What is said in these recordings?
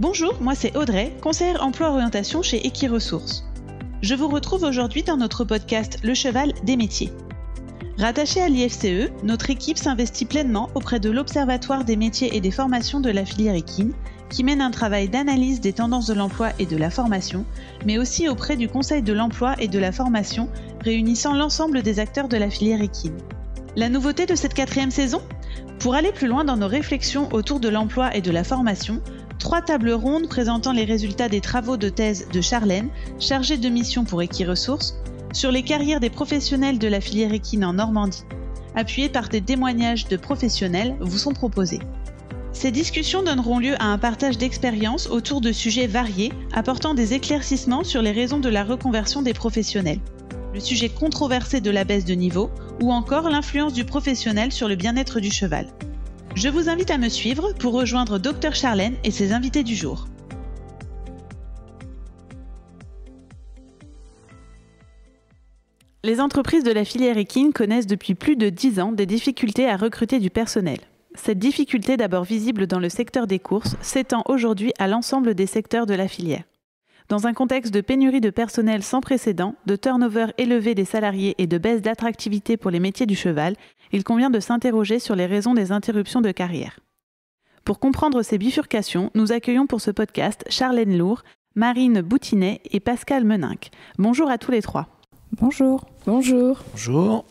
Bonjour, moi c'est Audrey, conseillère emploi-orientation chez Equiresources. Je vous retrouve aujourd'hui dans notre podcast Le Cheval des métiers. Rattachée à l'IFCE, notre équipe s'investit pleinement auprès de l'Observatoire des métiers et des formations de la filière équine, qui mène un travail d'analyse des tendances de l'emploi et de la formation, mais aussi auprès du Conseil de l'emploi et de la formation, réunissant l'ensemble des acteurs de la filière équine. La nouveauté de cette 4e saison ? Pour aller plus loin dans nos réflexions autour de l'emploi et de la formation, 3 tables rondes présentant les résultats des travaux de thèse de Charlène, chargée de mission pour Equiresources, sur les carrières des professionnels de la filière équine en Normandie, appuyées par des témoignages de professionnels, vous sont proposées. Ces discussions donneront lieu à un partage d'expériences autour de sujets variés, apportant des éclaircissements sur les raisons de la reconversion des professionnels, le sujet controversé de la baisse de niveau, ou encore l'influence du professionnel sur le bien-être du cheval. Je vous invite à me suivre pour rejoindre Dr Charlène et ses invités du jour. Les entreprises de la filière équine connaissent depuis plus de 10 ans des difficultés à recruter du personnel. Cette difficulté, d'abord visible dans le secteur des courses, s'étend aujourd'hui à l'ensemble des secteurs de la filière. Dans un contexte de pénurie de personnel sans précédent, de turnover élevé des salariés et de baisse d'attractivité pour les métiers du cheval, il convient de s'interroger sur les raisons des interruptions de carrière. Pour comprendre ces bifurcations, nous accueillons pour ce podcast Charlène Lourd, Marine Boutinet et Pascal Meninck. Bonjour à tous les trois. Bonjour. Bonjour. Bonjour.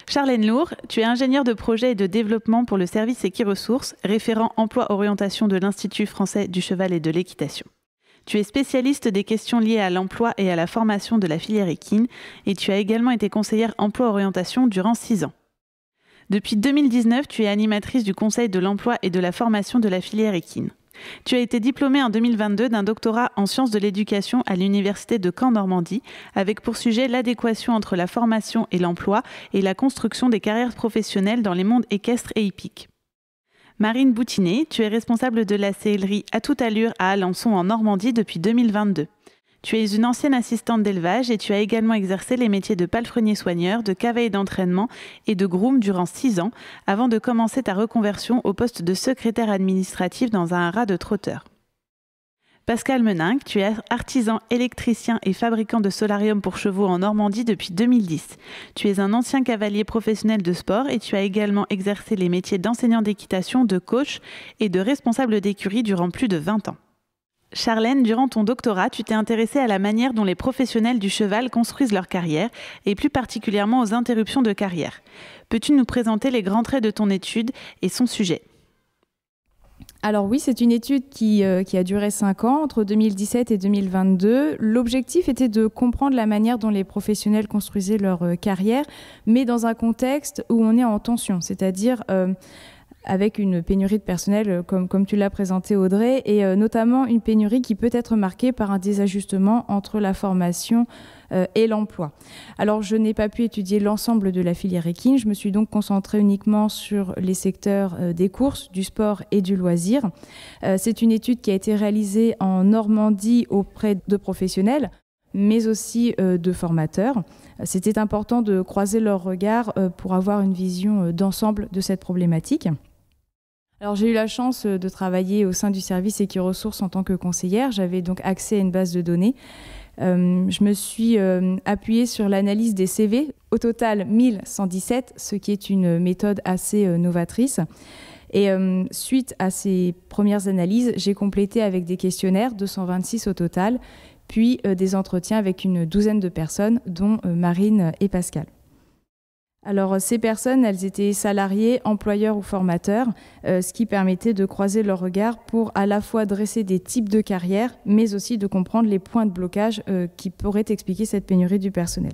Charlène Lourd, tu es ingénieure de projet et de développement pour le service Equiresources, référent emploi-orientation de l'Institut français du cheval et de l'équitation. Tu es spécialiste des questions liées à l'emploi et à la formation de la filière équine et tu as également été conseillère emploi-orientation durant 6 ans. Depuis 2019, tu es animatrice du Conseil de l'emploi et de la formation de la filière équine. Tu as été diplômée en 2022 d'un doctorat en sciences de l'éducation à l'Université de Caen Normandie, avec pour sujet l'adéquation entre la formation et l'emploi et la construction des carrières professionnelles dans les mondes équestres et hippiques. Marine Boutinet, tu es responsable de la sellerie À toute allure à Alençon en Normandie depuis 2022. Tu es une ancienne assistante d'élevage et tu as également exercé les métiers de palefrenier-soigneur, de cavalier d'entraînement et de groom durant 6 ans, avant de commencer ta reconversion au poste de secrétaire administratif dans un haras de trotteur. Pascal Meninck, tu es artisan, électricien et fabricant de solarium pour chevaux en Normandie depuis 2010. Tu es un ancien cavalier professionnel de sport et tu as également exercé les métiers d'enseignant d'équitation, de coach et de responsable d'écurie durant plus de 20 ans. Charlène, durant ton doctorat, tu t'es intéressée à la manière dont les professionnels du cheval construisent leur carrière et plus particulièrement aux interruptions de carrière. Peux-tu nous présenter les grands traits de ton étude et son sujet ? Alors oui, c'est une étude qui a duré 5 ans, entre 2017 et 2022. L'objectif était de comprendre la manière dont les professionnels construisaient leur carrière, mais dans un contexte où on est en tension, c'est-à-dire avec une pénurie de personnel, comme tu l'as présenté Audrey, et notamment une pénurie qui peut être marquée par un désajustement entre la formation et l'emploi. Alors, je n'ai pas pu étudier l'ensemble de la filière équine, je me suis donc concentrée uniquement sur les secteurs des courses, du sport et du loisir. C'est une étude qui a été réalisée en Normandie auprès de professionnels, mais aussi de formateurs. C'était important de croiser leurs regards pour avoir une vision d'ensemble de cette problématique. Alors, j'ai eu la chance de travailler au sein du service Equiresources en tant que conseillère. J'avais donc accès à une base de données. Je me suis appuyée sur l'analyse des CV, au total 1117, ce qui est une méthode assez novatrice. Et suite à ces premières analyses, j'ai complété avec des questionnaires, 226 au total, puis des entretiens avec une douzaine de personnes, dont Marine et Pascal. Alors, ces personnes, elles étaient salariées, employeurs ou formateurs, ce qui permettait de croiser leurs regards pour à la fois dresser des types de carrières, mais aussi de comprendre les points de blocage qui pourraient expliquer cette pénurie du personnel.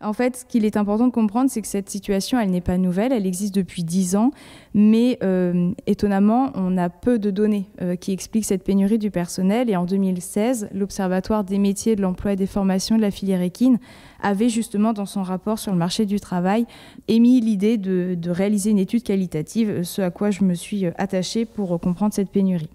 En fait, ce qu'il est important de comprendre, c'est que cette situation, elle n'est pas nouvelle, elle existe depuis 10 ans, mais étonnamment, on a peu de données qui expliquent cette pénurie du personnel. Et en 2016, l'Observatoire des métiers, de l'emploi et des formations de la filière équine avait justement, dans son rapport sur le marché du travail, émis l'idée de réaliser une étude qualitative, ce à quoi je me suis attachée pour comprendre cette pénurie.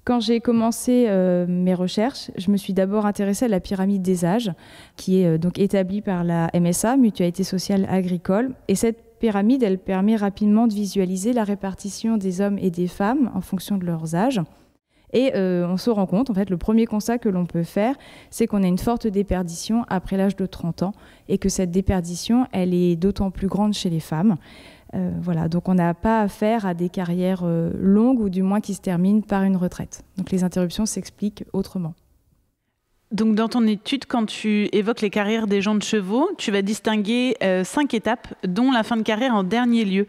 Quand j'ai commencé mes recherches, je me suis d'abord intéressée à la pyramide des âges, qui est donc établie par la MSA, Mutualité sociale agricole. Et cette pyramide, elle permet rapidement de visualiser la répartition des hommes et des femmes en fonction de leurs âges. Et on se rend compte, en fait, le premier constat que l'on peut faire, c'est qu'on a une forte déperdition après l'âge de 30 ans et que cette déperdition, elle est d'autant plus grande chez les femmes. Voilà, donc on n'a pas affaire à des carrières longues ou du moins qui se terminent par une retraite. Donc les interruptions s'expliquent autrement. Donc dans ton étude, quand tu évoques les carrières des gens de chevaux, tu vas distinguer 5 étapes, dont la fin de carrière en dernier lieu.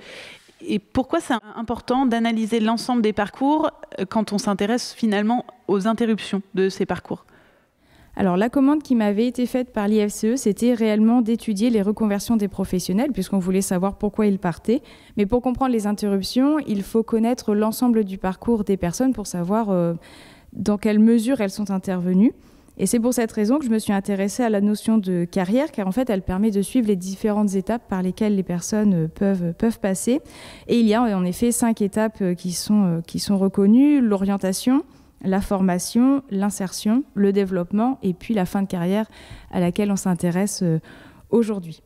Et pourquoi c'est important d'analyser l'ensemble des parcours quand on s'intéresse finalement aux interruptions de ces parcours ? Alors la commande qui m'avait été faite par l'IFCE, c'était réellement d'étudier les reconversions des professionnels, puisqu'on voulait savoir pourquoi ils partaient. Mais pour comprendre les interruptions, il faut connaître l'ensemble du parcours des personnes pour savoir dans quelle mesure elles sont intervenues. Et c'est pour cette raison que je me suis intéressée à la notion de carrière, car en fait, elle permet de suivre les différentes étapes par lesquelles les personnes peuvent passer. Et il y a en effet 5 étapes qui sont reconnues: l'orientation, la formation, l'insertion, le développement et puis la fin de carrière à laquelle on s'intéresse aujourd'hui.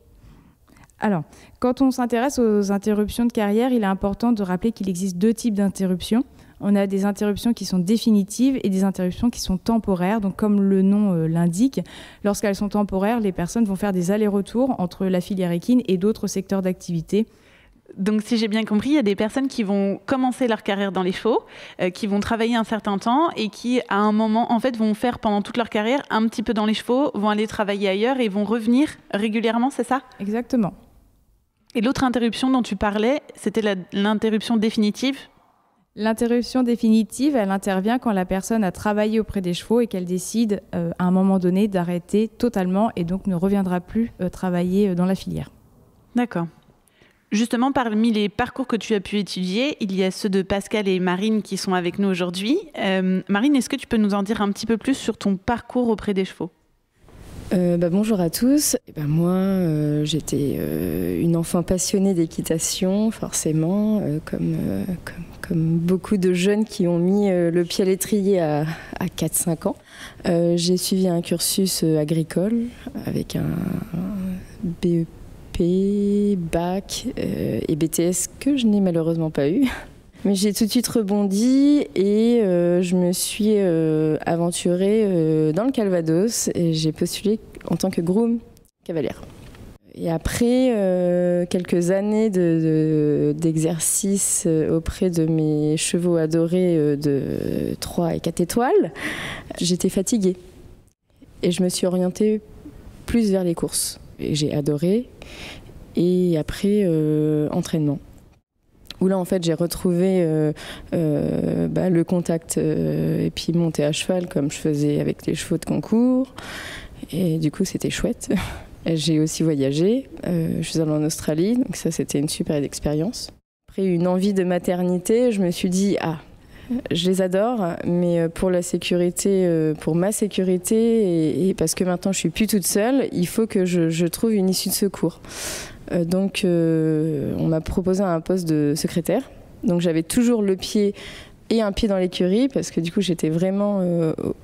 Alors, quand on s'intéresse aux interruptions de carrière, il est important de rappeler qu'il existe 2 types d'interruptions. On a des interruptions qui sont définitives et des interruptions qui sont temporaires. Donc, comme le nom l'indique, lorsqu'elles sont temporaires, les personnes vont faire des allers-retours entre la filière équine et d'autres secteurs d'activité. Donc, si j'ai bien compris, il y a des personnes qui vont commencer leur carrière dans les chevaux, qui vont travailler un certain temps et qui, à un moment, en fait, vont faire pendant toute leur carrière un petit peu dans les chevaux, vont aller travailler ailleurs et vont revenir régulièrement, c'est ça ? Exactement. Et l'autre interruption dont tu parlais, c'était l'interruption définitive ? L'interruption définitive, elle intervient quand la personne a travaillé auprès des chevaux et qu'elle décide à un moment donné d'arrêter totalement et donc ne reviendra plus travailler dans la filière. D'accord. Justement, parmi les parcours que tu as pu étudier, il y a ceux de Pascal et Marine qui sont avec nous aujourd'hui. Marine, est-ce que tu peux nous en dire un petit peu plus sur ton parcours auprès des chevaux ? Bonjour à tous. Moi, j'étais une enfant passionnée d'équitation, forcément, comme beaucoup de jeunes qui ont mis le pied à l'étrier à 4-5 ans. J'ai suivi un cursus agricole avec un BEP, bac et BTS que je n'ai malheureusement pas eu. Mais j'ai tout de suite rebondi et je me suis aventurée dans le Calvados et j'ai postulé en tant que groom cavalière. Et après quelques années d'exercice auprès de mes chevaux adorés de 3 et 4 étoiles, j'étais fatiguée. Et je me suis orientée plus vers les courses. Et j'ai adoré. Et après, entraînement. Où là, en fait, j'ai retrouvé le contact et puis monter à cheval comme je faisais avec les chevaux de concours. Et du coup, c'était chouette. J'ai aussi voyagé. Je suis allée en Australie, donc ça, c'était une super expérience. Après une envie de maternité, je me suis dit, je les adore, mais pour la sécurité, pour ma sécurité, et parce que maintenant, je suis plus toute seule, il faut que je trouve une issue de secours. Donc, on m'a proposé un poste de secrétaire. Donc, j'avais toujours le pied et un pied dans l'écurie parce que du coup, j'étais vraiment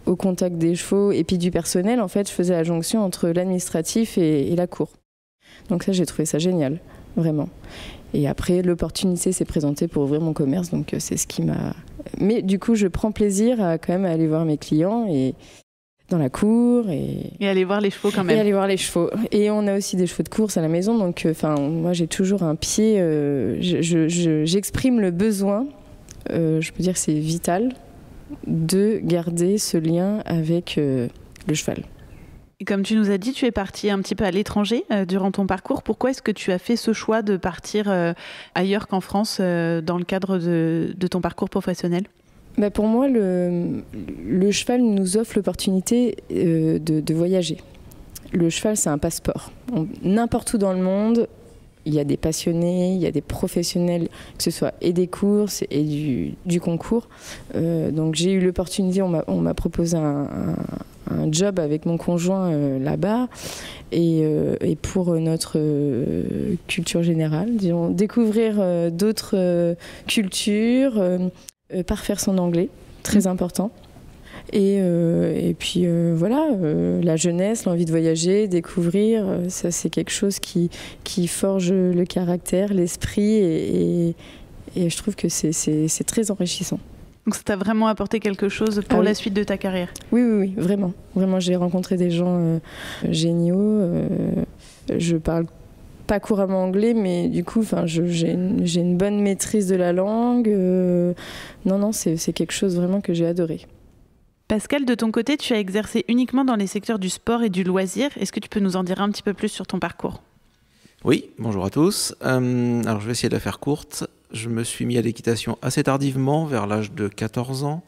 au contact des chevaux et puis du personnel. En fait, je faisais la jonction entre l'administratif et la cour. Donc ça, j'ai trouvé ça génial, vraiment. Et après, l'opportunité s'est présentée pour ouvrir mon commerce. Donc, c'est ce qui m'a... Mais du coup, je prends plaisir à quand même aller voir mes clients et... dans la cour et aller voir les chevaux quand même. Et aller voir les chevaux. Et on a aussi des chevaux de course à la maison, donc moi j'ai toujours un pied. J'exprime le besoin. Je peux dire que c'est vital de garder ce lien avec le cheval. Et comme tu nous as dit, tu es partie un petit peu à l'étranger durant ton parcours. Pourquoi est-ce que tu as fait ce choix de partir ailleurs qu'en France dans le cadre de ton parcours professionnel ? Pour moi, le cheval nous offre l'opportunité de voyager. Le cheval, c'est un passeport. N'importe où dans le monde, il y a des passionnés, il y a des professionnels, que ce soit et des courses et du concours. Donc j'ai eu l'opportunité, on m'a proposé un job avec mon conjoint là-bas. Et pour notre culture générale, disons, découvrir d'autres cultures, parfaire son anglais, très important. Et puis voilà, la jeunesse, l'envie de voyager, découvrir, ça c'est quelque chose qui forge le caractère, l'esprit et je trouve que c'est très enrichissant. Donc ça t'a vraiment apporté quelque chose pour la suite de ta carrière? Oui, vraiment. Vraiment, j'ai rencontré des gens géniaux. Je parle pas couramment anglais, mais du coup, j'ai une bonne maîtrise de la langue. Non, c'est quelque chose vraiment que j'ai adoré. Pascal, de ton côté, tu as exercé uniquement dans les secteurs du sport et du loisir. Est-ce que tu peux nous en dire un petit peu plus sur ton parcours? Oui, bonjour à tous. Alors je vais essayer de la faire courte. Je me suis mis à l'équitation assez tardivement, vers l'âge de 14 ans,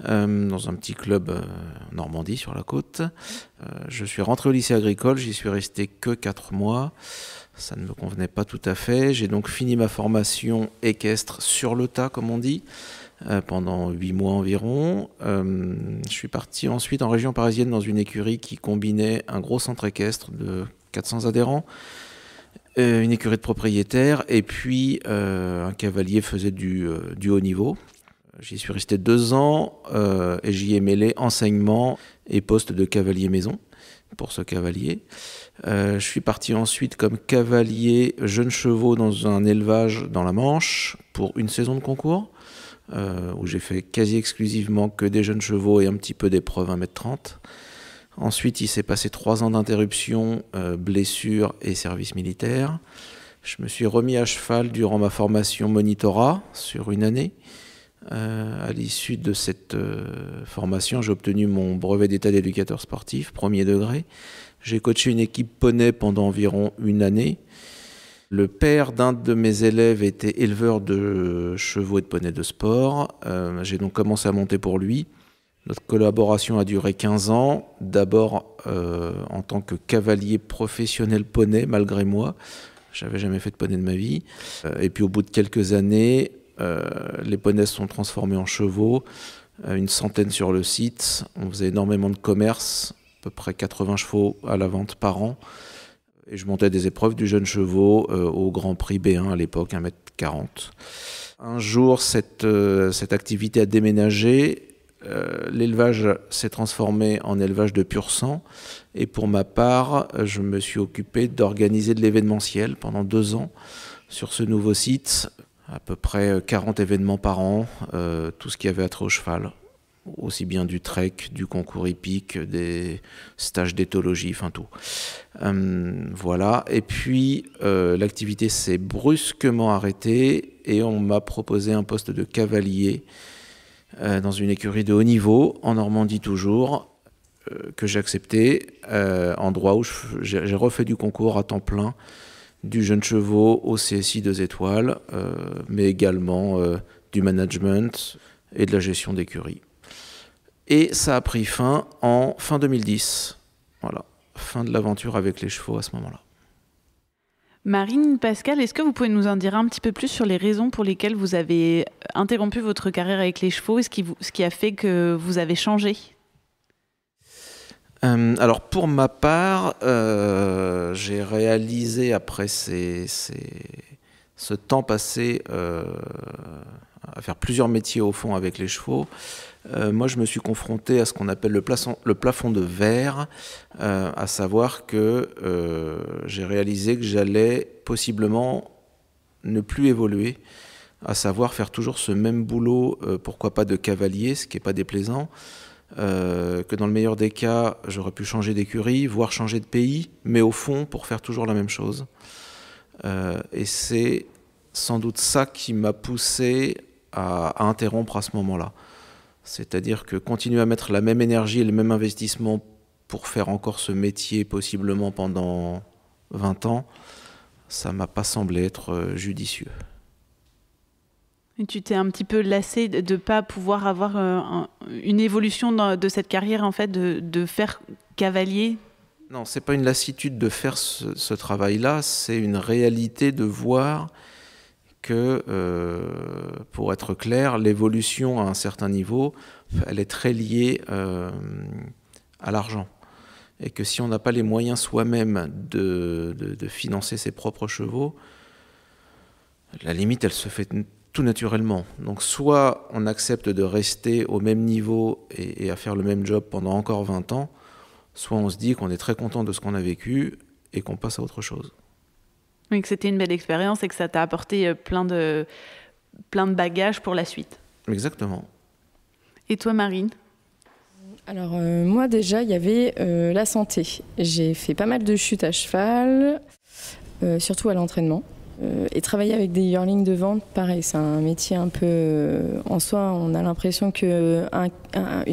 dans un petit club en Normandie, sur la côte. Je suis rentré au lycée agricole, j'y suis resté que 4 mois. Ça ne me convenait pas tout à fait. J'ai donc fini ma formation équestre sur le tas, comme on dit, pendant 8 mois environ. Je suis parti ensuite en région parisienne dans une écurie qui combinait un gros centre équestre de 400 adhérents, une écurie de propriétaires, et puis un cavalier faisait du haut niveau. J'y suis resté 2 ans et j'y ai mêlé enseignement et poste de cavalier maison pour ce cavalier. Je suis parti ensuite comme cavalier jeunes chevaux dans un élevage dans la Manche pour une saison de concours, où j'ai fait quasi exclusivement que des jeunes chevaux et un petit peu d'épreuves 1m30. Ensuite, il s'est passé 3 ans d'interruption, blessures et service militaire. Je me suis remis à cheval durant ma formation monitorat sur une année. À l'issue de cette formation, j'ai obtenu mon brevet d'état d'éducateur sportif, 1er degré. J'ai coaché une équipe poney pendant environ une année. Le père d'un de mes élèves était éleveur de chevaux et de poneys de sport. J'ai donc commencé à monter pour lui. Notre collaboration a duré 15 ans, d'abord en tant que cavalier professionnel poney, malgré moi. Je n'avais jamais fait de poney de ma vie. Et puis au bout de quelques années, les poneys se sont transformés en chevaux, une centaine sur le site. On faisait énormément de commerce, à peu près 80 chevaux à la vente par an. Et je montais des épreuves du jeune chevaux au Grand Prix B1 à l'époque, 1m40. Un jour, cette activité a déménagé. L'élevage s'est transformé en élevage de pur sang, et pour ma part, je me suis occupé d'organiser de l'événementiel pendant 2 ans sur ce nouveau site, à peu près 40 événements par an, tout ce qui avait attrait au cheval, aussi bien du trek, du concours hippique, des stages d'éthologie, enfin tout. Voilà, et puis l'activité s'est brusquement arrêtée et on m'a proposé un poste de cavalier dans une écurie de haut niveau, en Normandie toujours, que j'ai accepté, endroit où j'ai refait du concours à temps plein, du jeune chevaux au CSI 2 étoiles, mais également du management et de la gestion d'écurie. Et ça a pris fin en fin 2010. Voilà, fin de l'aventure avec les chevaux à ce moment-là. Marine, Pascal, est-ce que vous pouvez nous en dire un petit peu plus sur les raisons pour lesquelles vous avez interrompu votre carrière avec les chevaux et ce qui a fait que vous avez changé? Alors pour ma part, j'ai réalisé après ce temps passé à faire plusieurs métiers au fond avec les chevaux, moi je me suis confronté à ce qu'on appelle le plafond de verre, à savoir que j'ai réalisé que j'allais possiblement ne plus évoluer, à savoir faire toujours ce même boulot, pourquoi pas de cavalier, ce qui n'est pas déplaisant, que dans le meilleur des cas, j'aurais pu changer d'écurie, voire changer de pays, mais au fond, pour faire toujours la même chose. Et c'est sans doute ça qui m'a poussé à interrompre à ce moment-là. C'est-à-dire que continuer à mettre la même énergie et le même investissement pour faire encore ce métier possiblement pendant 20 ans, ça ne m'a pas semblé être judicieux. Et tu t'es un petit peu lassé de ne pas pouvoir avoir une évolution de cette carrière, en fait, de faire cavalier? Non, ce n'est pas une lassitude de faire ce travail-là, c'est une réalité de voir que, pour être clair, l'évolution à un certain niveau, elle est très liée à l'argent. Et que si on n'a pas les moyens soi-même de financer ses propres chevaux, la limite, elle se fait tout naturellement. Donc soit on accepte de rester au même niveau et à faire le même job pendant encore 20 ans, soit on se dit qu'on est très content de ce qu'on a vécu et qu'on passe à autre chose. Oui, que c'était une belle expérience et que ça t'a apporté plein de bagages pour la suite. Exactement. Et toi, Marine ? Alors moi déjà, il y avait la santé. J'ai fait pas mal de chutes à cheval, surtout à l'entraînement. Et travailler avec des yearlings de vente, pareil, c'est un métier un peu... en soi, on a l'impression qu'une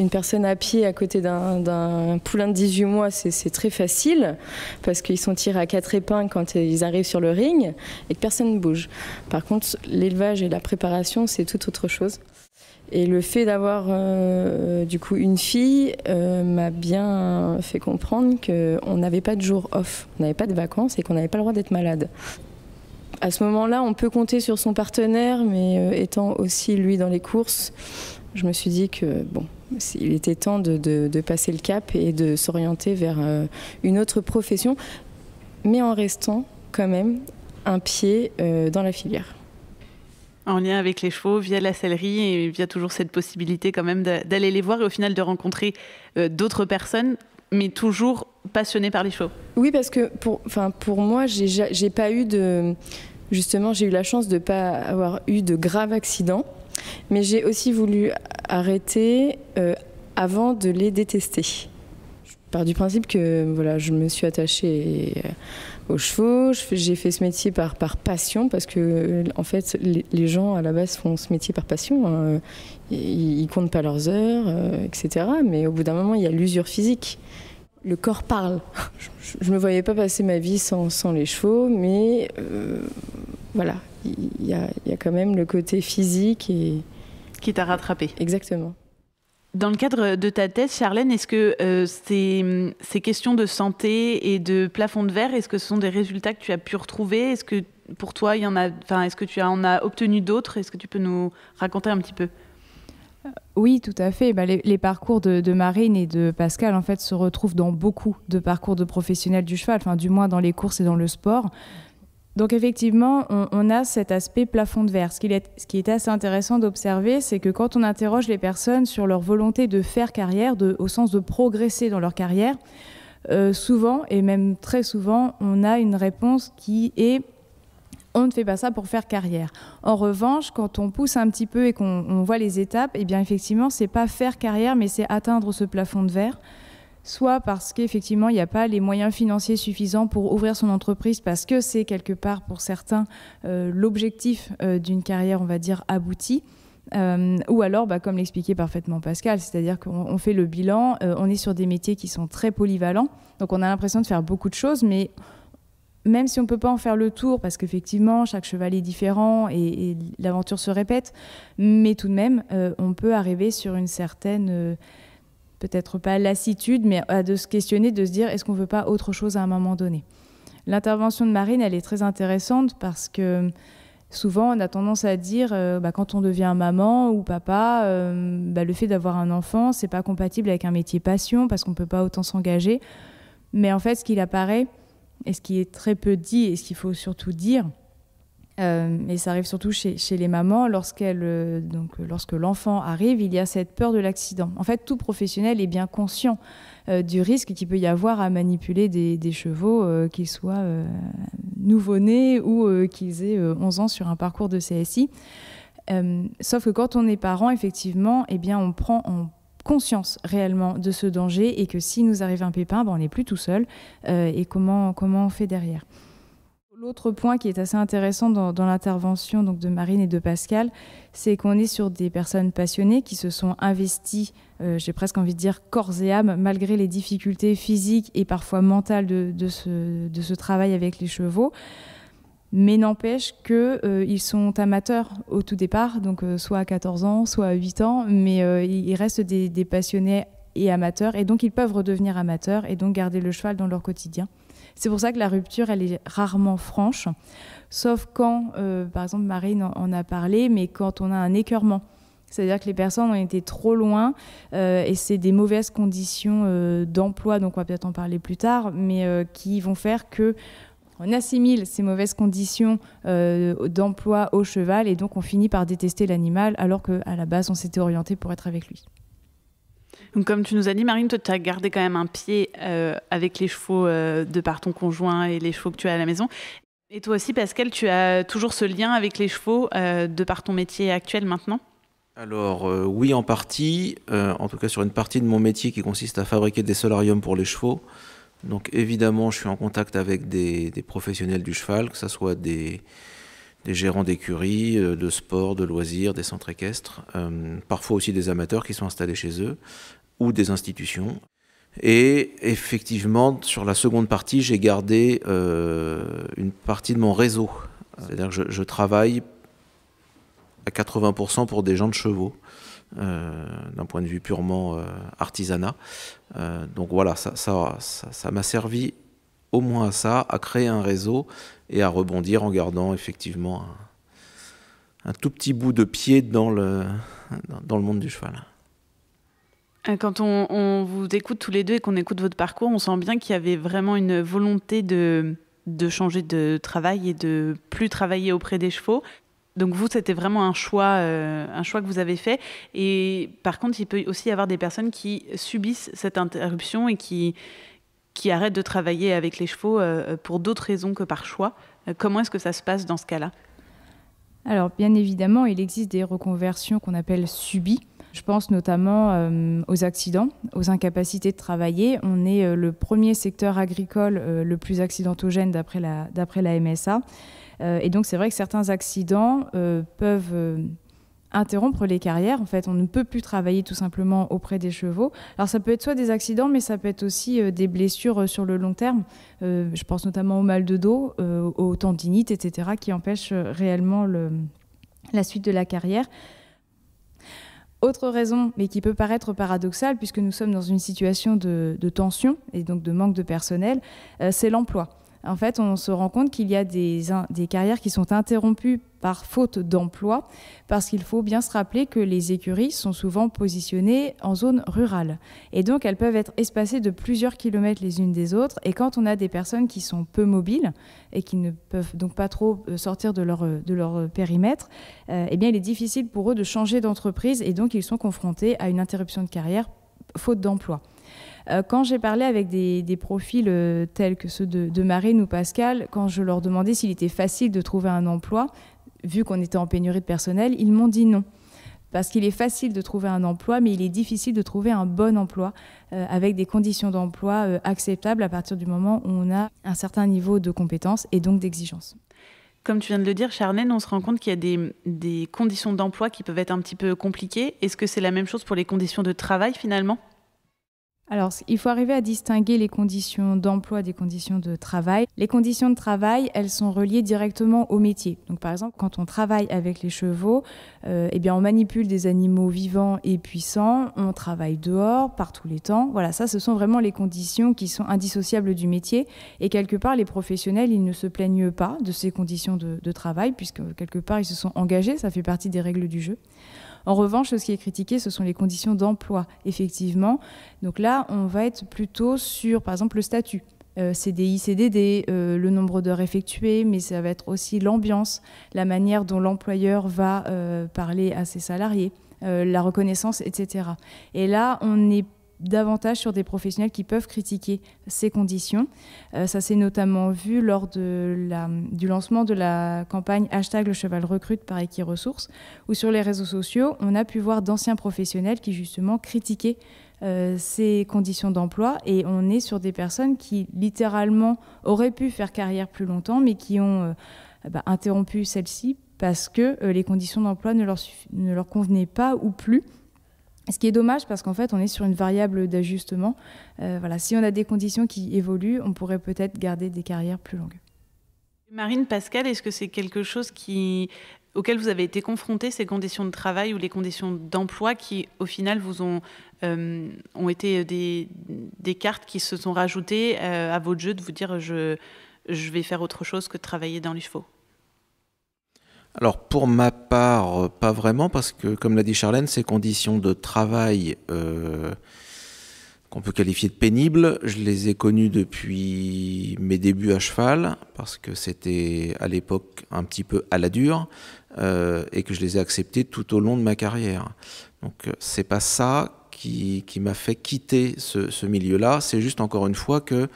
personne à pied à côté d'un poulain de 18 mois, c'est très facile, parce qu'ils sont tirés à 4 épingles quand ils arrivent sur le ring, et que personne ne bouge. Par contre, l'élevage et la préparation, c'est tout autre chose. Et le fait d'avoir du coup une fille m'a bien fait comprendre qu'on n'avait pas de jour off, on n'avait pas de vacances et qu'on n'avait pas le droit d'être malade. À ce moment-là, on peut compter sur son partenaire, mais étant aussi lui dans les courses, je me suis dit que il était temps de passer le cap et de s'orienter vers une autre profession, mais en restant quand même un pied dans la filière. En lien avec les chevaux, via la sellerie et via toujours cette possibilité quand même d'aller les voir et au final de rencontrer d'autres personnes, mais toujours passionnées par les chevaux. Oui, parce que pour moi, j'ai pas eu de... Justement, j'ai eu la chance de ne pas avoir eu de graves accidents, mais j'ai aussi voulu arrêter avant de les détester. Je pars du principe que je me suis attachée aux chevaux, j'ai fait ce métier par passion, parce que en fait, les gens à la base font ce métier par passion. Ils comptent pas leurs heures, etc. Mais au bout d'un moment, il y a l'usure physique. Le corps parle. Je ne me voyais pas passer ma vie sans les chevaux, mais il y a quand même le côté physique qui t'a rattrapé. Exactement. Dans le cadre de ta thèse, Charlène, est-ce que ces questions de santé et de plafond de verre, est-ce que ce sont des résultats que tu as pu retrouver ? Est-ce que pour toi, est-ce que tu en as obtenu d'autres ? Est-ce que tu peux nous raconter un petit peu ? Oui, tout à fait. Les parcours de Marine et de Pascal, en fait, se retrouvent dans beaucoup de parcours de professionnels du cheval, du moins dans les courses et dans le sport. Donc effectivement, on a cet aspect plafond de verre. Ce qui est assez intéressant d'observer, c'est que quand on interroge les personnes sur leur volonté de faire carrière, au sens de progresser dans leur carrière, souvent, et même très souvent, on a une réponse qui est on ne fait pas ça pour faire carrière. En revanche, quand on pousse un petit peu et qu'on voit les étapes, eh bien effectivement, c'est pas faire carrière, mais c'est atteindre ce plafond de verre. Soit parce qu'effectivement, il n'y a pas les moyens financiers suffisants pour ouvrir son entreprise, parce que c'est quelque part pour certains l'objectif d'une carrière, on va dire, aboutie. Ou alors, comme l'expliquait parfaitement Pascal, c'est-à-dire qu'on fait le bilan, on est sur des métiers qui sont très polyvalents, donc on a l'impression de faire beaucoup de choses, mais même si on ne peut pas en faire le tour, parce qu'effectivement, chaque cheval est différent et l'aventure se répète, mais tout de même, on peut arriver sur une certaine, peut-être pas lassitude, mais de se questionner, de se dire, est-ce qu'on ne veut pas autre chose à un moment donné ? L'intervention de Marine, elle est très intéressante parce que souvent, on a tendance à dire, quand on devient maman ou papa, le fait d'avoir un enfant, c'est pas compatible avec un métier passion parce qu'on ne peut pas autant s'engager. Mais en fait, ce qu'il apparaît, et ce qui est très peu dit, et ce qu'il faut surtout dire, et ça arrive surtout chez les mamans, lorsque l'enfant arrive, il y a cette peur de l'accident. En fait, tout professionnel est bien conscient du risque qu'il peut y avoir à manipuler des chevaux, qu'ils soient nouveau-nés ou qu'ils aient 11 ans sur un parcours de CSI. Sauf que quand on est parent, effectivement, eh bien, on prend conscience réellement de ce danger et que si nous arrive un pépin, on n'est plus tout seul. Et comment on fait derrière ? L'autre point qui est assez intéressant dans l'intervention de Marine et de Pascal, c'est qu'on est sur des personnes passionnées qui se sont investies, j'ai presque envie de dire corps et âme, malgré les difficultés physiques et parfois mentales de ce travail avec les chevaux. Mais n'empêche qu'ils sont amateurs au tout départ, donc soit à 14 ans, soit à 8 ans, mais ils restent des passionnés et amateurs, et donc ils peuvent redevenir amateurs et donc garder le cheval dans leur quotidien. C'est pour ça que la rupture, elle est rarement franche, sauf quand, par exemple, Marine en a parlé, mais quand on a un écœurement. C'est-à-dire que les personnes ont été trop loin et c'est des mauvaises conditions d'emploi, donc on va peut-être en parler plus tard, mais qui vont faire que on assimile ces mauvaises conditions d'emploi au cheval et donc on finit par détester l'animal alors qu'à la base, on s'était orienté pour être avec lui. Donc, comme tu nous as dit, Marine, toi, tu as gardé quand même un pied avec les chevaux de par ton conjoint et les chevaux que tu as à la maison. Et toi aussi, Pascal, tu as toujours ce lien avec les chevaux de par ton métier actuel maintenant ? Alors oui, en partie, en tout cas sur une partie de mon métier qui consiste à fabriquer des solariums pour les chevaux. Donc évidemment, je suis en contact avec des professionnels du cheval, que ce soit des gérants d'écuries, de sport, de loisirs, des centres équestres, parfois aussi des amateurs qui sont installés chez eux, ou des institutions. Et effectivement, sur la seconde partie, j'ai gardé une partie de mon réseau. C'est-à-dire que je travaille à 80% pour des gens de chevaux, d'un point de vue purement artisanat. Donc voilà, ça m'a servi au moins à ça, à créer un réseau et à rebondir en gardant effectivement un tout petit bout de pied dans le monde du cheval. Quand on vous écoute tous les deux et qu'on écoute votre parcours, on sent bien qu'il y avait vraiment une volonté de changer de travail et de plus travailler auprès des chevaux. Donc vous, c'était vraiment un choix que vous avez fait. Et par contre, il peut aussi y avoir des personnes qui subissent cette interruption et qui arrêtent de travailler avec les chevaux pour d'autres raisons que par choix. Comment est-ce que ça se passe dans ce cas-là ? Alors, bien évidemment, il existe des reconversions qu'on appelle subies. Je pense notamment aux accidents, aux incapacités de travailler. On est le premier secteur agricole le plus accidentogène d'après la MSA. Et donc, c'est vrai que certains accidents peuvent interrompre les carrières. En fait, on ne peut plus travailler tout simplement auprès des chevaux. Alors, ça peut être soit des accidents, mais ça peut être aussi des blessures sur le long terme. Je pense notamment au mal de dos, aux tendinites, etc., qui empêchent réellement la suite de la carrière. Autre raison, mais qui peut paraître paradoxale, puisque nous sommes dans une situation de tension et donc de manque de personnel, c'est l'emploi. En fait, on se rend compte qu'il y a des carrières qui sont interrompues par faute d'emploi, parce qu'il faut bien se rappeler que les écuries sont souvent positionnées en zone rurale. Et donc, elles peuvent être espacées de plusieurs kilomètres les unes des autres. Et quand on a des personnes qui sont peu mobiles et qui ne peuvent donc pas trop sortir de leur périmètre, eh bien, il est difficile pour eux de changer d'entreprise. Et donc, ils sont confrontés à une interruption de carrière faute d'emploi. Quand j'ai parlé avec des profils tels que ceux de Marine ou Pascal, quand je leur demandais s'il était facile de trouver un emploi, vu qu'on était en pénurie de personnel, ils m'ont dit non. Parce qu'il est facile de trouver un emploi, mais il est difficile de trouver un bon emploi avec des conditions d'emploi acceptables à partir du moment où on a un certain niveau de compétences et donc d'exigence. Comme tu viens de le dire, Charlène, on se rend compte qu'il y a des conditions d'emploi qui peuvent être un petit peu compliquées. Est-ce que c'est la même chose pour les conditions de travail finalement ? Alors, il faut arriver à distinguer les conditions d'emploi des conditions de travail. Les conditions de travail, elles sont reliées directement au métier. Donc, par exemple, quand on travaille avec les chevaux, eh bien, on manipule des animaux vivants et puissants, on travaille dehors, par tous les temps. Voilà, ça, ce sont vraiment les conditions qui sont indissociables du métier. Et quelque part, les professionnels, ils ne se plaignent pas de ces conditions de travail, puisque quelque part, ils se sont engagés, ça fait partie des règles du jeu. En revanche, ce qui est critiqué, ce sont les conditions d'emploi, effectivement. Donc là, on va être plutôt sur, par exemple, le statut. CDI, CDD, le nombre d'heures effectuées, mais ça va être aussi l'ambiance, la manière dont l'employeur va parler à ses salariés, la reconnaissance, etc. Et là, on est davantage sur des professionnels qui peuvent critiquer ces conditions. Ça s'est notamment vu lors du lancement de la campagne #Le cheval recrute par Equiresources, où sur les réseaux sociaux, on a pu voir d'anciens professionnels qui justement critiquaient ces conditions d'emploi, et on est sur des personnes qui littéralement auraient pu faire carrière plus longtemps, mais qui ont interrompu celle-ci parce que les conditions d'emploi ne leur convenaient pas ou plus. Ce qui est dommage parce qu'en fait, on est sur une variable d'ajustement. Voilà, si on a des conditions qui évoluent, on pourrait peut-être garder des carrières plus longues. Marine, Pascal, est-ce que c'est quelque chose auquel vous avez été confrontés, ces conditions de travail ou les conditions d'emploi qui, au final, vous ont été des cartes qui se sont rajoutées à votre jeu de vous dire je vais faire autre chose que de travailler dans les chevaux ? Alors pour ma part, pas vraiment, parce que comme l'a dit Charlène, ces conditions de travail qu'on peut qualifier de pénibles, je les ai connues depuis mes débuts à cheval, parce que c'était à l'époque un petit peu à la dure, et que je les ai acceptées tout au long de ma carrière. Donc c'est pas ça qui m'a fait quitter ce milieu-là, c'est juste encore une fois que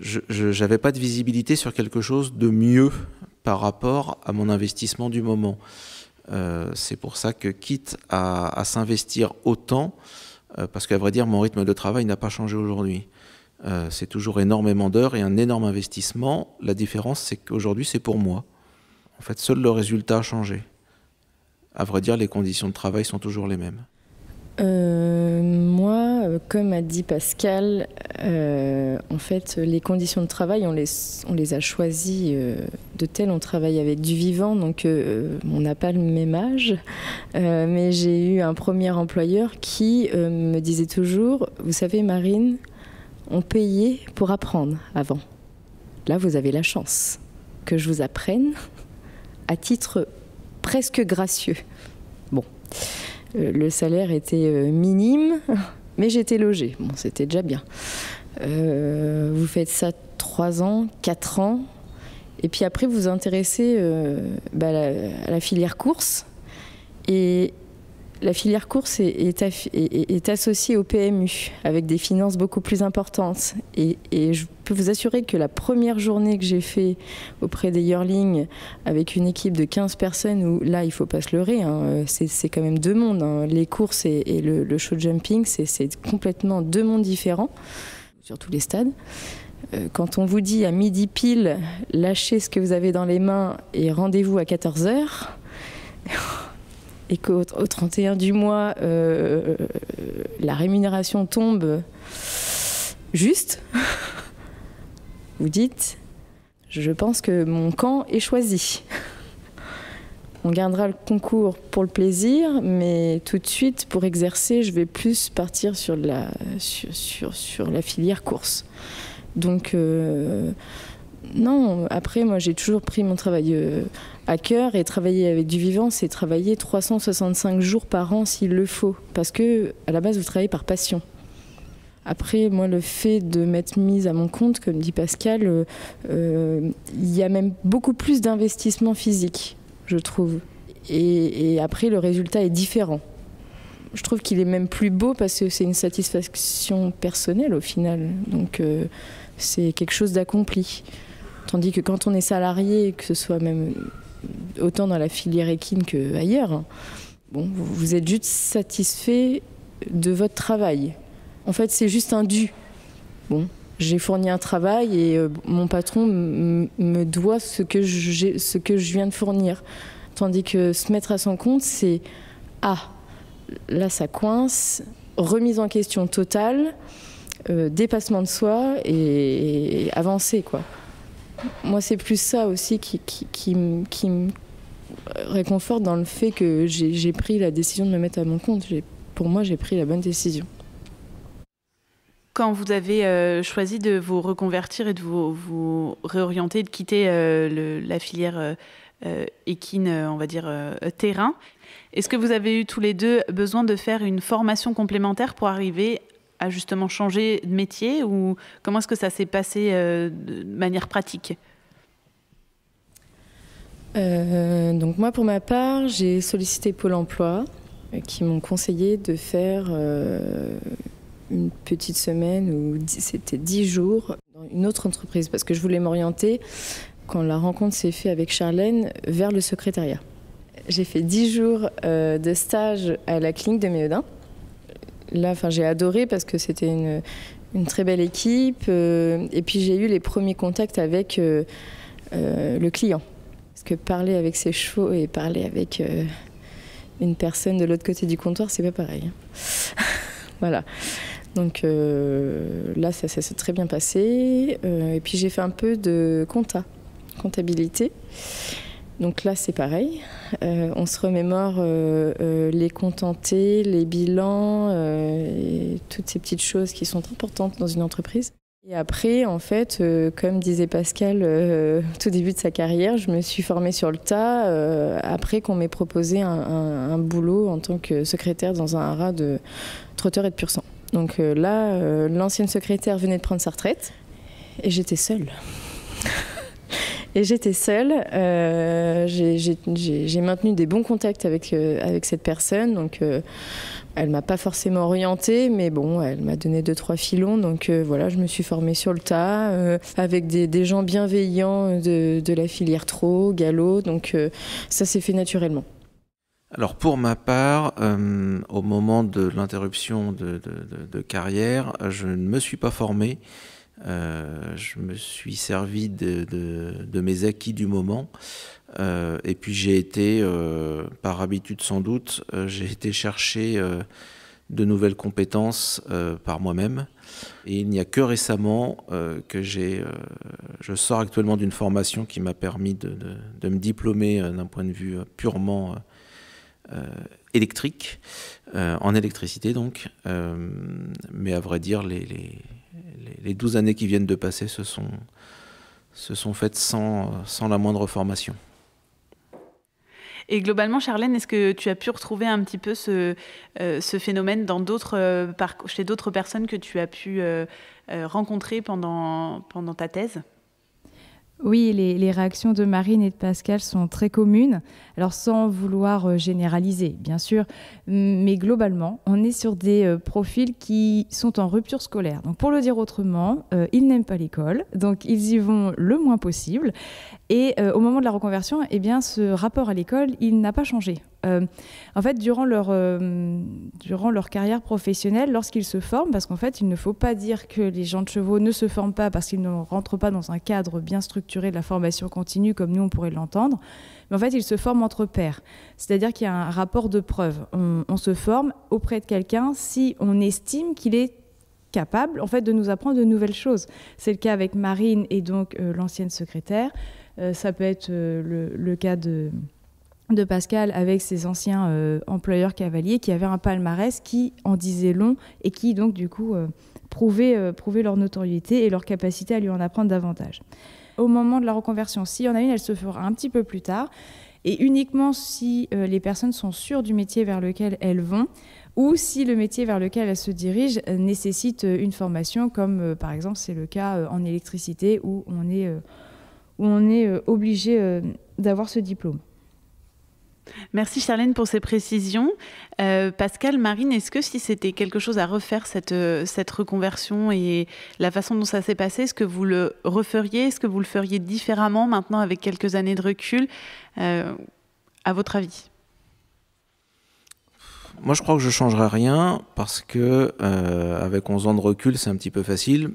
je n'avais pas de visibilité sur quelque chose de mieux par rapport à mon investissement du moment. C'est pour ça que, quitte à s'investir autant, parce qu'à vrai dire, mon rythme de travail n'a pas changé aujourd'hui. C'est toujours énormément d'heures et un énorme investissement. La différence, c'est qu'aujourd'hui, c'est pour moi. En fait, seul le résultat a changé. À vrai dire, les conditions de travail sont toujours les mêmes. Moi, comme a dit Pascal, en fait, les conditions de travail, on les a choisies de telles. On travaille avec du vivant, donc on n'a pas le même âge. Mais j'ai eu un premier employeur qui me disait toujours, vous savez Marine, on payait pour apprendre avant. Là, vous avez la chance que je vous apprenne à titre presque gracieux. Bon. Le salaire était minime, mais j'étais logée. Bon, c'était déjà bien. Vous faites ça 3 ans, 4 ans, et puis après vous vous intéressez à la filière course. Et la filière course est associée au PMU, avec des finances beaucoup plus importantes. Et je peux vous assurer que la première journée que j'ai fait auprès des yearlings, avec une équipe de 15 personnes, où là, il ne faut pas se leurrer, hein, c'est quand même 2 mondes. Hein. Les courses et le show jumping, c'est complètement 2 mondes différents, sur tous les stades. Quand on vous dit à midi pile, lâchez ce que vous avez dans les mains et rendez-vous à 14h, et qu'au 31 du mois, la rémunération tombe juste, vous dites, je pense que mon camp est choisi. On gardera le concours pour le plaisir, mais tout de suite, pour exercer, je vais plus partir sur la filière course. Donc, non, après, moi, j'ai toujours pris mon travail à cœur, et travailler avec du vivant, c'est travailler 365 jours par an s'il le faut, parce que à la base, vous travaillez par passion. Après, moi, le fait de m'être mise à mon compte, comme dit Pascal, il y a même beaucoup plus d'investissement physique, je trouve. Et après, le résultat est différent. Je trouve qu'il est même plus beau parce que c'est une satisfaction personnelle au final. Donc, c'est quelque chose d'accompli. Tandis que quand on est salarié, que ce soit même autant dans la filière équine qu'ailleurs, bon, vous êtes juste satisfait de votre travail. En fait, c'est juste un dû. Bon, j'ai fourni un travail et mon patron me doit ce que je viens de fournir. Tandis que se mettre à son compte, c'est « Ah, là ça coince, remise en question totale, dépassement de soi et avancer, quoi. » Moi, c'est plus ça aussi qui me réconforte dans le fait que j'ai pris la décision de me mettre à mon compte. Pour moi, j'ai pris la bonne décision. Quand vous avez choisi de vous reconvertir et de vous réorienter, de quitter la filière équine, on va dire terrain, est-ce que vous avez eu tous les deux besoin de faire une formation complémentaire pour arriver à justement changer de métier, ou comment est-ce que ça s'est passé de manière pratique ? Donc moi, pour ma part, j'ai sollicité Pôle emploi qui m'ont conseillé de faire une petite semaine, ou c'était 10 jours, dans une autre entreprise, parce que je voulais m'orienter, quand la rencontre s'est faite avec Charlène, vers le secrétariat. J'ai fait 10 jours de stage à la clinique de Méhodin. Là, j'ai adoré parce que c'était une très belle équipe. Et puis j'ai eu les premiers contacts avec le client. Parce que parler avec ses chevaux et parler avec une personne de l'autre côté du comptoir, c'est pas pareil. Voilà. Donc là, ça s'est très bien passé. Et puis j'ai fait un peu de comptabilité. Donc là, c'est pareil. On se remémore les comptes-tentés, les bilans, et toutes ces petites choses qui sont importantes dans une entreprise. Et après, en fait, comme disait Pascal au tout début de sa carrière, je me suis formée sur le tas après qu'on m'ait proposé un boulot en tant que secrétaire dans un haras de trotteurs et de pur-sang. Donc là, l'ancienne secrétaire venait de prendre sa retraite et j'étais seule. J'ai maintenu des bons contacts avec cette personne. Donc, elle ne m'a pas forcément orientée, mais bon, elle m'a donné 2-3 filons. Donc voilà, je me suis formée sur le tas, avec des gens bienveillants de la filière trot, galop. Donc ça s'est fait naturellement. Alors pour ma part, au moment de l'interruption de carrière, je ne me suis pas formé. Je me suis servi de mes acquis du moment. Et puis j'ai été, par habitude sans doute, j'ai été chercher de nouvelles compétences par moi-même. Et il n'y a que récemment que je sors actuellement d'une formation qui m'a permis de me diplômer d'un point de vue purement électrique, en électricité donc. Mais à vrai dire, les 12 années qui viennent de passer se sont faites sans la moindre formation. Et globalement, Charlène, est-ce que tu as pu retrouver un petit peu ce phénomène chez d'autres personnes que tu as pu rencontrer pendant ta thèse ? Oui, les réactions de Marine et de Pascal sont très communes, alors sans vouloir généraliser, bien sûr, mais globalement, on est sur des profils qui sont en rupture scolaire. Donc pour le dire autrement, ils n'aiment pas l'école, donc ils y vont le moins possible. Et au moment de la reconversion, eh bien, ce rapport à l'école, il n'a pas changé. En fait, durant leur carrière professionnelle, lorsqu'ils se forment, parce qu'en fait, il ne faut pas dire que les gens de chevaux ne se forment pas parce qu'ils ne rentrent pas dans un cadre bien structuré de la formation continue comme nous, on pourrait l'entendre, mais en fait, ils se forment entre pairs. C'est-à-dire qu'il y a un rapport de preuve. On se forme auprès de quelqu'un si on estime qu'il est capable, en fait, de nous apprendre de nouvelles choses. C'est le cas avec Marine et donc l'ancienne secrétaire. Ça peut être le cas de Pascal avec ses anciens employeurs cavaliers qui avaient un palmarès qui en disait long et qui donc du coup prouvaient leur notoriété et leur capacité à lui en apprendre davantage. Au moment de la reconversion, s'il y en a une, elle se fera un petit peu plus tard et uniquement si les personnes sont sûres du métier vers lequel elles vont ou si le métier vers lequel elles se dirigent nécessite une formation comme par exemple c'est le cas en électricité où on est obligé d'avoir ce diplôme. Merci Charlène pour ces précisions. Pascal, Marine, est-ce que si c'était quelque chose à refaire, cette reconversion et la façon dont ça s'est passé, est-ce que vous le referiez ? Est-ce que vous le feriez différemment maintenant avec quelques années de recul, à votre avis ? Moi, je crois que je ne changerai rien parce que avec 11 ans de recul, c'est un petit peu facile.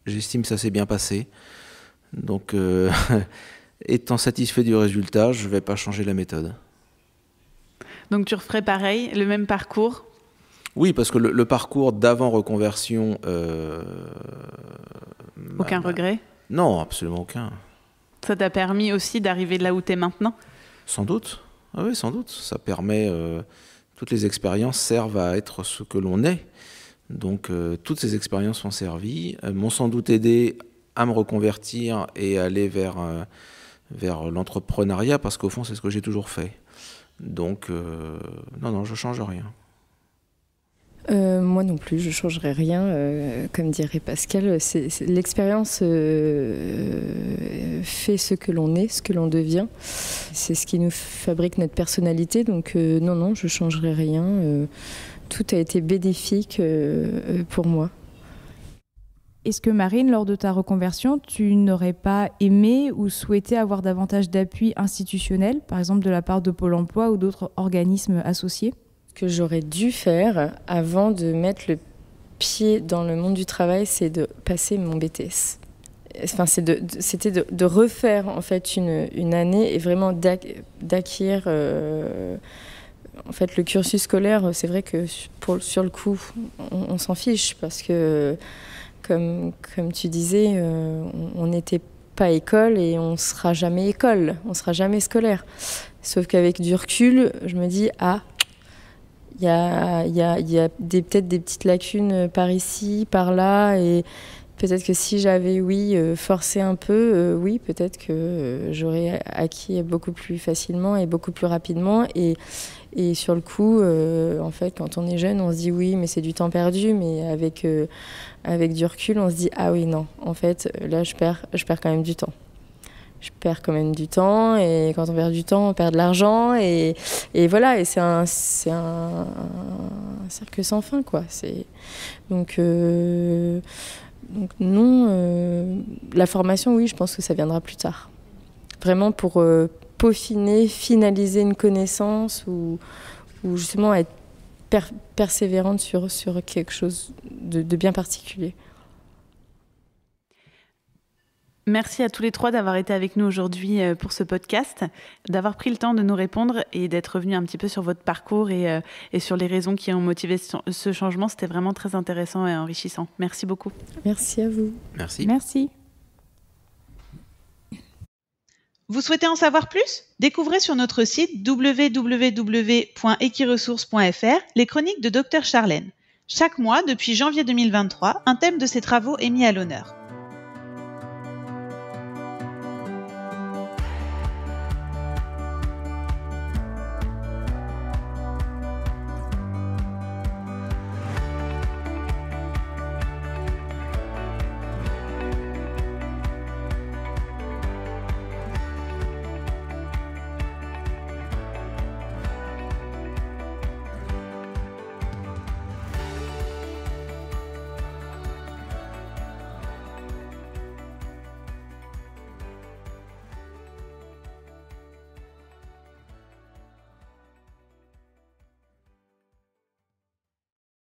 J'estime que ça s'est bien passé. Donc, étant satisfait du résultat, je ne vais pas changer la méthode. Donc tu referais pareil, le même parcours ? Oui, parce que le parcours d'avant reconversion... Aucun regret ? Non, absolument aucun. Ça t'a permis aussi d'arriver là où tu es maintenant ? Sans doute. Ah oui, sans doute. Ça permet... toutes les expériences servent à être ce que l'on est. Donc toutes ces expériences ont servi, m'ont sans doute aidé à me reconvertir et aller vers l'entrepreneuriat, parce qu'au fond, c'est ce que j'ai toujours fait. Donc, non, je ne change rien. Moi non plus, je ne changerai rien. Comme dirait Pascal, l'expérience fait ce que l'on est, ce que l'on devient. C'est ce qui nous fabrique notre personnalité. Donc non, je ne changerai rien. Tout a été bénéfique pour moi. Est-ce que Marine, lors de ta reconversion, tu n'aurais pas aimé ou souhaité avoir davantage d'appui institutionnel, par exemple de la part de Pôle emploi ou d'autres organismes associés ? Ce que j'aurais dû faire avant de mettre le pied dans le monde du travail, c'est de passer mon BTS. Enfin, c'était de refaire en fait une année et vraiment d'acquérir en fait le cursus scolaire. C'est vrai que sur le coup, on s'en fiche parce que comme tu disais, on n'était pas école et on ne sera jamais école, on ne sera jamais scolaire. Sauf qu'avec du recul, je me dis, il y a peut-être des petites lacunes par ici, par là, et peut-être que si j'avais, forcé un peu, peut-être que j'aurais acquis beaucoup plus facilement et beaucoup plus rapidement. Et sur le coup, en fait, quand on est jeune, on se dit oui, mais c'est du temps perdu. Mais avec du recul, on se dit ah oui, non, en fait, là, je perds quand même du temps. Je perds quand même du temps, et quand on perd du temps, on perd de l'argent, et voilà, et c'est un cercle sans fin, quoi. Donc non, la formation, oui, je pense que ça viendra plus tard. Vraiment pour peaufiner, finaliser une connaissance ou justement être persévérante sur quelque chose de bien particulier. Merci à tous les trois d'avoir été avec nous aujourd'hui pour ce podcast, d'avoir pris le temps de nous répondre et d'être revenus un petit peu sur votre parcours et sur les raisons qui ont motivé ce changement. C'était vraiment très intéressant et enrichissant. Merci beaucoup. Merci à vous. Merci. Merci. Vous souhaitez en savoir plus ? Découvrez sur notre site www.equiresources.fr les chroniques de Dr Charlène. Chaque mois, depuis janvier 2023, un thème de ses travaux est mis à l'honneur.